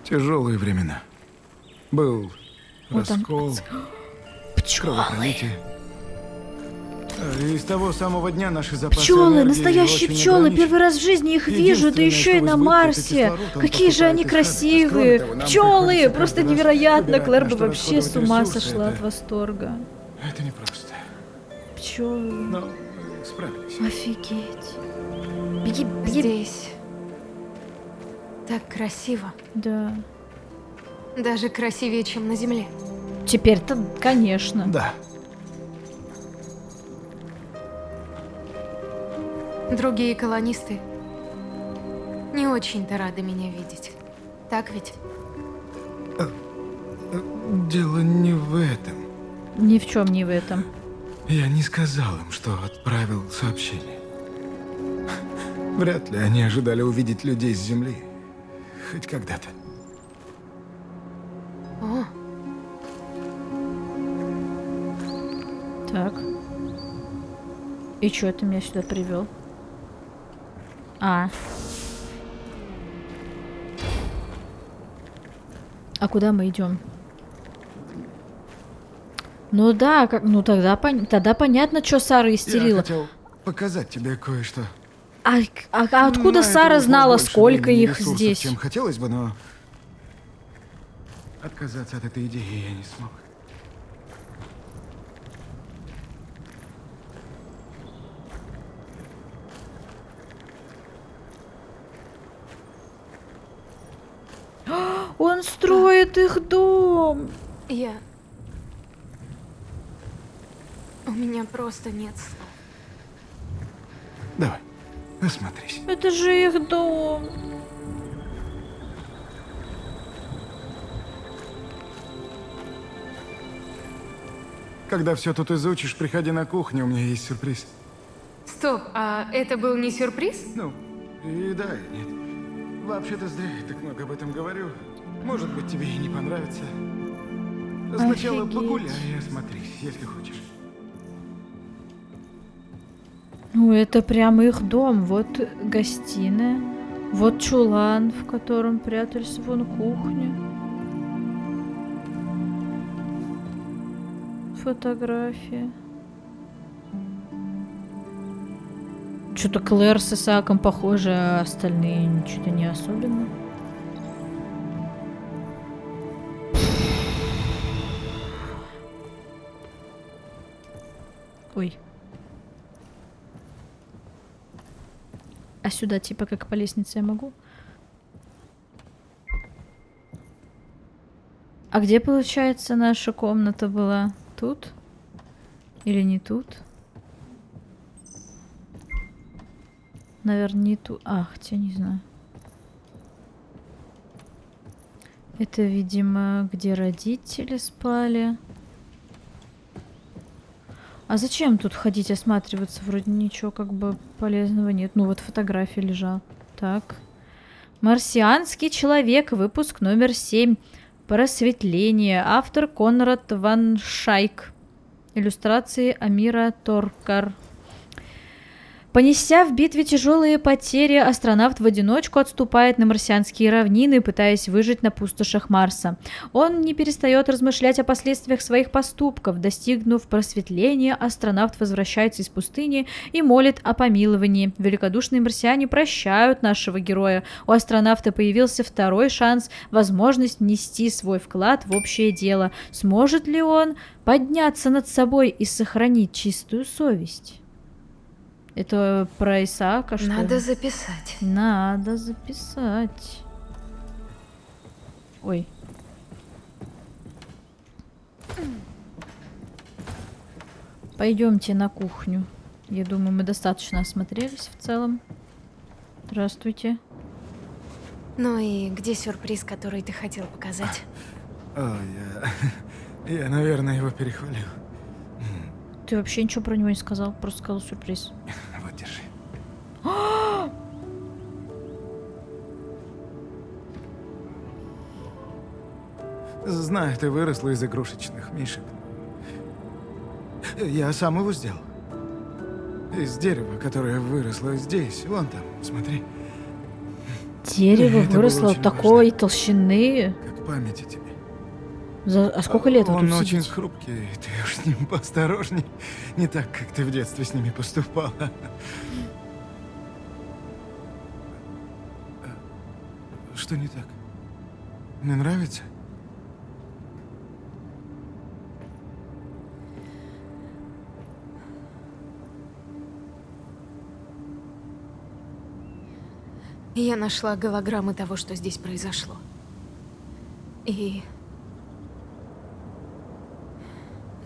Тяжелые времена. Был Вот там раскол, пчелы. кровопролитие. И с того самого дня наши запасы Пчелы, энергии настоящие очень пчелы. ограничены. Первый раз в жизни их вижу, да Единственное, еще и что на в избытке, это Марсе. кислород, он Какие же они покупает из хабитаса. красивые. Кроме того, нам Пчелы, приходится просто каждый раз невероятно. выбирать, Клэр на бы что вообще с расходовать ума ресурсы. сошла от Это- восторга. Это непросто. Пчелы. Но мы справились. Офигеть. Беги, беги. Здесь так красиво. Да. Даже красивее, чем на Земле. Теперь-то, конечно. Да. Другие колонисты не очень-то рады меня видеть. Так ведь? Дело не в этом. Ни в чем не в этом. Я не сказал им, что отправил сообщение. Вряд ли они ожидали увидеть людей с Земли. Хоть когда-то. О, Так. И чё ты меня сюда привел? А куда мы идем? Ну да, как, ну тогда понятно, что Сара истерила. Я хотел показать тебе кое-что. А откуда На Сара это ушло знала, больше сколько времени и их ресурсов, здесь? чем хотелось бы, но отказаться от этой идеи я не смог. Он строит их дом. У меня просто нет слов. Давай, осмотрись. Это же их дом. Когда все тут изучишь, приходи на кухню, у меня есть сюрприз. Стоп, а это был не сюрприз? Ну, и да, и нет. Вообще-то зря я так много об этом говорю. Может быть, тебе и не понравится. Сначала Офигеть. погуляй и осмотрись, если хочешь. Ну, это прям их дом. Вот гостиная. Вот чулан, в котором прятались, вон кухня. Фотография. Что-то Клэр с Исааком похожи, а остальные что-то не особенно. Ой. А сюда типа как по лестнице я могу? А где, получается, наша комната была? Тут? Или не тут? Наверное, не тут. А, хотя не знаю. Это, видимо, где родители спали. А зачем тут ходить осматриваться? Вроде ничего как бы полезного нет. Ну вот фотография лежала. Так. Марсианский человек. Выпуск номер 7. Просветление. Автор Конрад Ван Шайк. Иллюстрации Амира Торкар. Понеся в битве тяжелые потери, астронавт в одиночку отступает на марсианские равнины, пытаясь выжить на пустошах Марса. Он не перестает размышлять о последствиях своих поступков. Достигнув просветления, астронавт возвращается из пустыни и молит о помиловании. Великодушные марсиане прощают нашего героя. У астронавта появился второй шанс, возможность внести свой вклад в общее дело. Сможет ли он подняться над собой и сохранить чистую совесть? Это про Исаака, что ли? Надо записать. Надо записать. Ой. Пойдемте на кухню. Я думаю, мы достаточно осмотрелись в целом. Здравствуйте. Ну и где сюрприз, который ты хотел показать? О, я, наверное, его перехвалил. Ты вообще ничего про него не сказал, просто сказал сюрприз. Вот, держи. Знаю, ты выросла из игрушечных мишек. Я сам его сделал. Из дерева, которое выросло здесь. Вон там, смотри. Дерево Это было выросло очень такой толщины. Как память о тебе. А сколько лет вы Он тут очень сидите? хрупкий, ты уж с ним поосторожней. Не так, как ты в детстве с ними поступала. Что не так? Мне нравится? Я нашла голограммы того, что здесь произошло. И...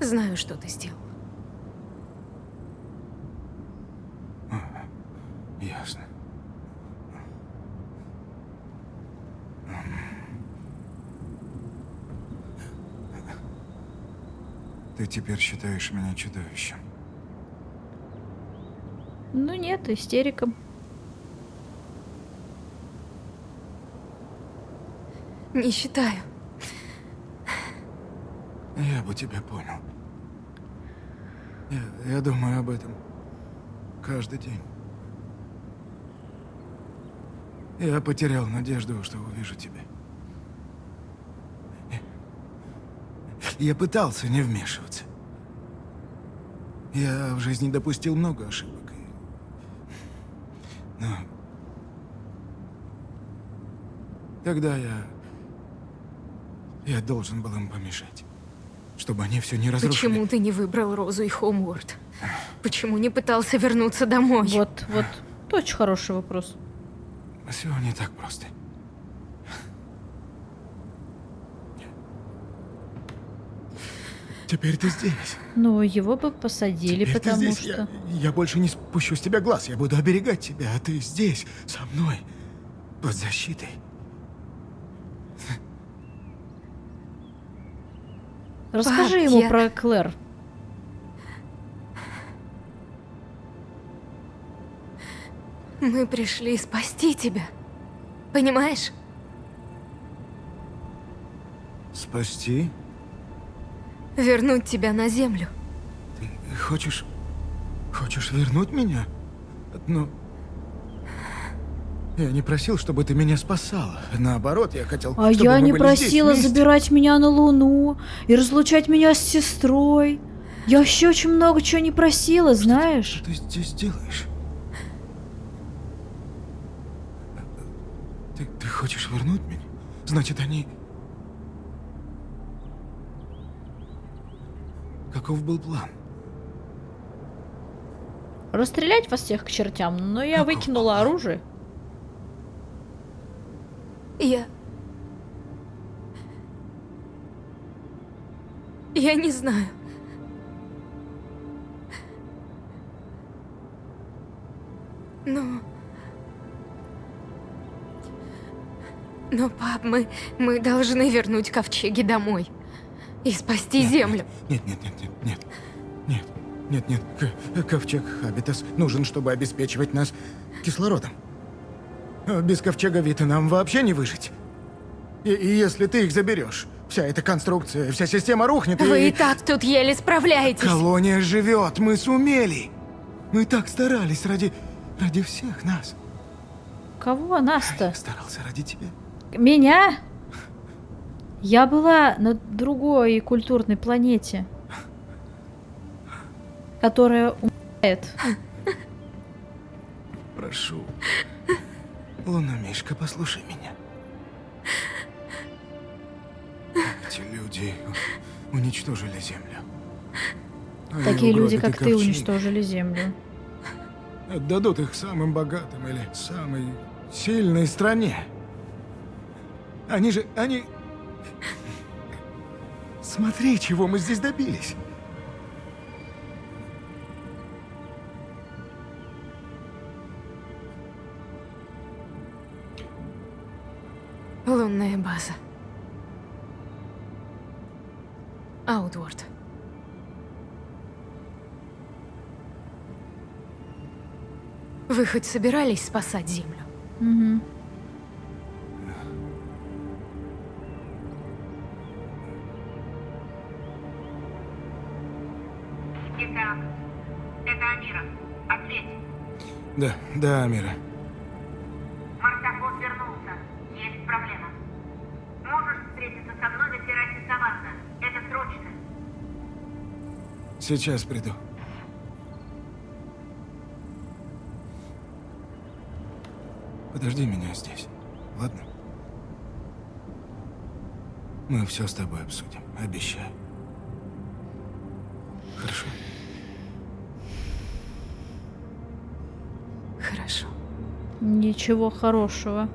знаю, что ты сделал. Ясно. Ты теперь считаешь меня чудовищем? Ну нет, истериком. Не считаю. Я бы тебя понял. Я думаю об этом каждый день. Я потерял надежду, что увижу тебя. Я пытался не вмешиваться. Я в жизни допустил много ошибок. Но тогда я должен был им помешать, чтобы они все не разрушили. Почему ты не выбрал Розу и Хоумворд? Почему не пытался вернуться домой? Вот, это очень хороший вопрос. Все не так просто. Теперь ты здесь. Ну, его бы посадили, Теперь ты потому здесь. что... Я больше не спущу с тебя глаз. Я буду оберегать тебя, а ты здесь, со мной, под защитой. Расскажи Пап, ему я- про Клэр. Мы пришли спасти тебя. Понимаешь? Спасти? Вернуть тебя на землю. Ты хочешь вернуть меня? Ну... Я не просил, чтобы ты меня спасала. Наоборот, я хотел, А чтобы я мы не были просила здесь вместе. забирать меня на Луну и разлучать меня с сестрой. Я вообще очень много чего не просила, знаешь? Что ты здесь делаешь? Ты хочешь вернуть меня? Значит, они... Каков был план? Расстрелять вас всех к чертям, но я выкинула оружие. Я не знаю. Но, пап, мы должны вернуть ковчеги домой. И спасти землю. Нет. Ковчег Хабитас нужен, чтобы обеспечивать нас кислородом. Без ковчега Вита нам вообще не выжить. И если ты их заберешь, вся эта конструкция, вся система рухнет, Вы и так тут еле справляетесь. Колония живет, мы сумели. Мы так старались ради всех нас. Кого нас-то? Я старался ради тебя. Меня? Я была на другой культурной планете, которая умирает. Прошу. Луна-мишка, послушай меня. Эти люди уничтожили Землю. Они Такие люди, угробят и как ты, ковчеги. уничтожили Землю. Отдадут их самым богатым или самой сильной стране. Они... Смотри, чего мы здесь добились. Лунная база. Аутворд. Вы хоть собирались спасать Землю? Угу. Итак, это Амира. Ответь. Да, Амира. Марсоход вернулся. Есть проблема. Можешь встретиться со мной на террасе Саванна? Это срочно. Сейчас приду. Подожди меня здесь, ладно? Мы все с тобой обсудим, обещаю. Хорошо? Хорошо. Ничего хорошего.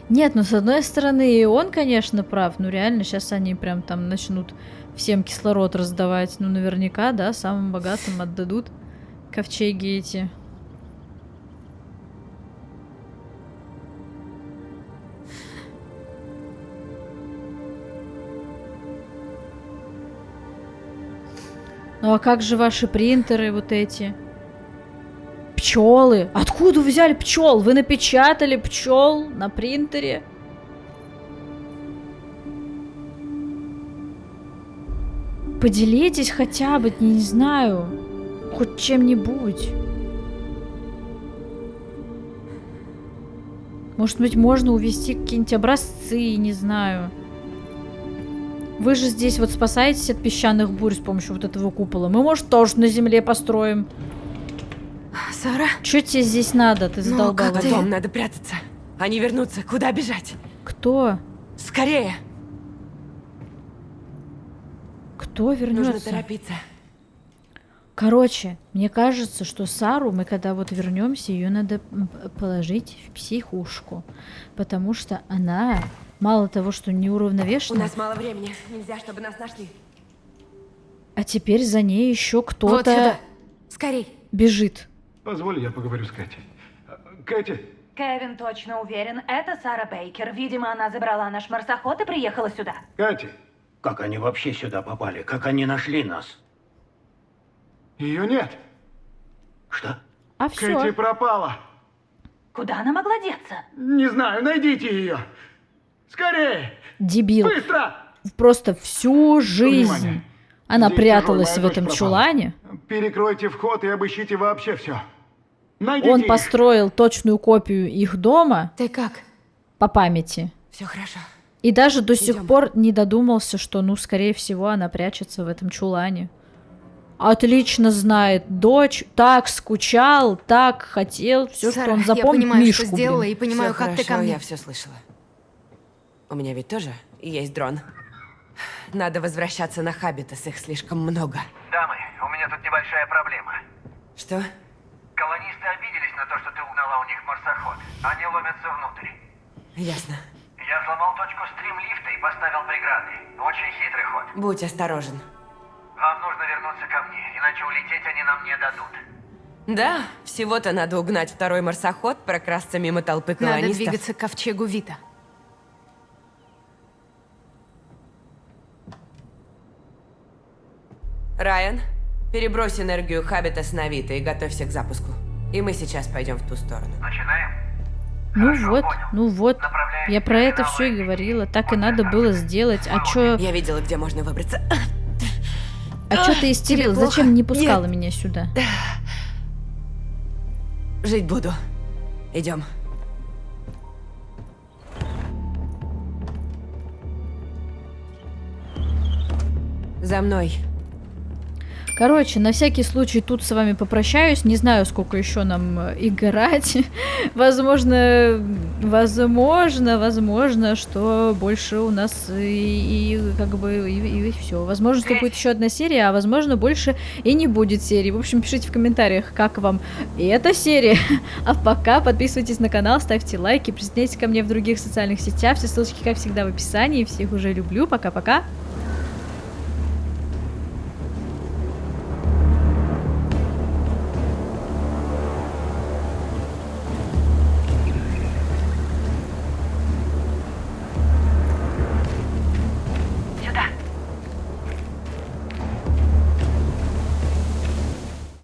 Нет, ну с одной стороны, и он, конечно, прав. Ну реально, сейчас они прям там начнут всем кислород раздавать. Ну наверняка, да, самым богатым отдадут ковчеги эти. Ну а как же ваши принтеры вот эти? Пчелы. Откуда вы взяли пчел? Вы напечатали пчел на принтере? Поделитесь хотя бы, не знаю, хоть чем-нибудь. Может быть, можно увезти какие-нибудь образцы, не знаю. Вы же здесь вот спасаетесь от песчаных бурь с помощью вот этого купола. Мы, может, тоже на земле построим. Сара? Чё тебе здесь надо? Ты Ну, задолбала. как ты? Потом надо прятаться. Они вернутся. Куда бежать? Кто? Скорее! Кто Нужно вернется? торопиться. Короче, мне кажется, что Сару мы когда вот вернемся, ее надо положить в психушку. Потому что она мало того, что У неуравновешена, нас мало времени. Нельзя, чтобы нас нашли. а теперь за ней еще Вот кто-то сюда. Скорей. бежит. Позволь, я поговорю с Кэти. Кэти, Кевин точно уверен, это Сара Бейкер. Видимо, она забрала наш марсоход и приехала сюда. Кэти. Как они вообще сюда попали? Как они нашли нас? Ее нет. Что? А Кэти все. пропала. Куда она могла деться? Не знаю, найдите ее. Скорее! Дебил. Быстро! Просто всю жизнь Внимание. она Здесь пряталась в тяжелая этом ночь пропала. чулане. Перекройте вход и обыщите вообще все. Найдите Он их. построил точную копию их дома Ты как? по памяти. Все хорошо. И даже до сих Идём. пор не додумался, что, ну, скорее всего, она прячется в этом чулане. Отлично знает. Дочь так скучал, так хотел. Все, что Сара, он я запомнил. понимаю, Мишку, что сделала, блин. и понимаю, Всё как ты ко хорошо, мне. я все слышала. У меня ведь тоже есть дрон. Надо возвращаться на Хабитас, их слишком много. Дамы, у меня тут небольшая проблема. Что? Колонисты обиделись на то, что ты угнала у них марсоход. Они ломятся внутрь. Ясно. Я взломал точку стрим-лифта и поставил преграды. Очень хитрый ход. Будь осторожен. Вам нужно вернуться ко мне, иначе улететь они нам не дадут. Да, всего-то надо угнать второй марсоход, прокрасться мимо толпы Надо колонистов. двигаться к ковчегу Вита. Райан, перебрось энергию Хабитас на Вита и готовься к запуску. И мы сейчас пойдем в ту сторону. Начинаем? Ну Хорошо, вот, понял. ну вот. Направляемся Я про к это терминалу все и Эдди. говорила. Так и надо было сделать. А чё Я видела, где можно выбраться. ты истерил? тебе плохо? Зачем не пускала Нет. меня сюда? Жить буду. Идем. За мной. Короче, на всякий случай тут с вами попрощаюсь. Не знаю, сколько еще нам играть. Возможно, что больше у нас и все. Возможно, что будет еще одна серия, а возможно, больше и не будет серии. В общем, пишите в комментариях, как вам и эта серия. А пока подписывайтесь на канал, ставьте лайки, присоединяйтесь ко мне в других социальных сетях. Все ссылочки, как всегда, в описании. Всех уже люблю. Пока-пока.